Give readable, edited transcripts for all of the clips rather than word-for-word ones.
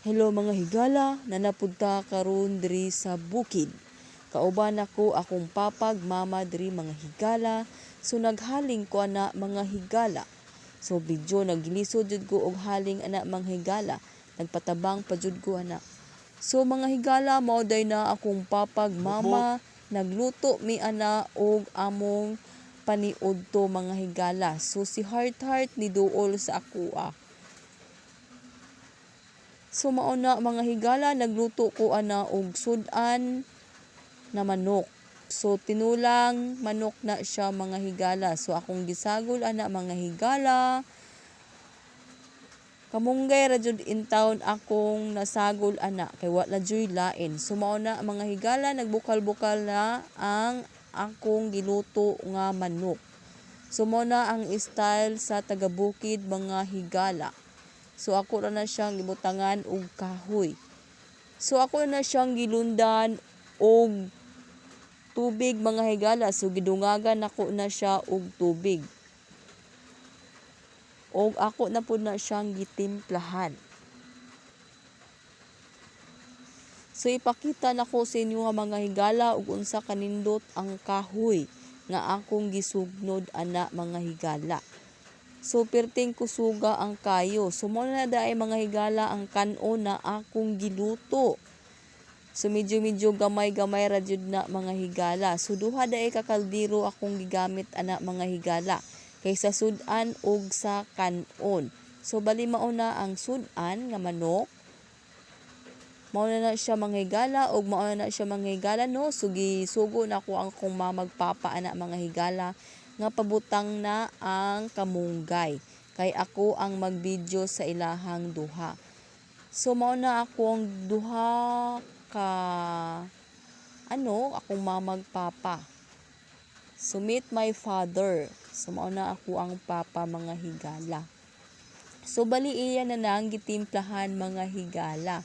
Hello mga higala, nanapunta karon diri sa bukid. Kauban ako akong papag mama diri mga higala. So naghaling ko ana mga higala. So video nagilisod jud ko og haling ana mga higala. Nagpatabang pa jud ko ana. So mga higala mao day na akong papag mama nagluto mi ana og among paniudto mga higala. So si Heart ni duol sa ako. So mauna mga higala nagluto ko ana og sudan na manok. So tinulang manok na siya mga higala. So akong gisagol ana mga higala. Kamunggay ra jud in town akong nasagol ana kay wala joy lain. So mauna mga higala nagbukal-bukal na ang akong giluto nga manok. So mao na ang style sa taga-bukid mga higala. So ako na siyang gibutangan og kahoy. So ako na siyang gilundan og tubig mga higala. So gidungagan ako na siya og tubig. Og ako na pud na siyang gitimplahan. So ipakita nako sa inyo nga mga higala og unsa kanindot ang kahoy nga akong gisugnod ana mga higala. So perting kusuga ang kayo. So mo na daay mga higala ang kanon na akong giluto. So medyo gamay-gamay ra jud na mga higala. So duha daay ka kaldero akong gigamit ana mga higala kaysa sudan og sa kanon. So bali mao na ang sudan nga manok. Mao na siya mga higala og mao na siya mga higala no. So gisugo na ako ang kong mamagpapa ana mga higala nga pabutang na ang kamunggay kay ako ang magvideo sa ilahang duha. So mao na ako ang duha ka akong mamagpapa. So meet my father. So mao na ako ang papa mga higala. So bali iya na nang gitimplahan mga higala.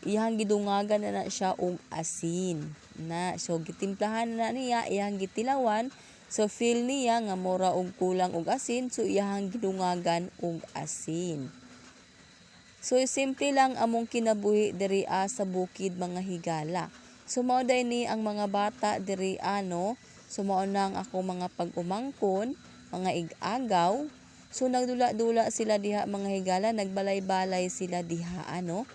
Iyang gidungagan na siya og asin na. So gitimplahan na niya, iyang gitilawan. So feel niya nga mura og kulang og asin, so iyang gidungagan og asin. So simple lang among kinabuhi diri sa bukid mga higala. So mao day ni ang mga bata diri ano. So mao nang ako mga pag-umangkon, mga ig-agaw. So nagdula-dula sila diha mga higala, nagbalay-balay sila diha ano.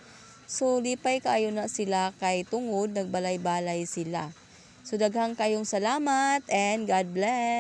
So lipay kaayo na sila kay tungod nagbalay-balay sila. So daghang kayong salamat and God bless.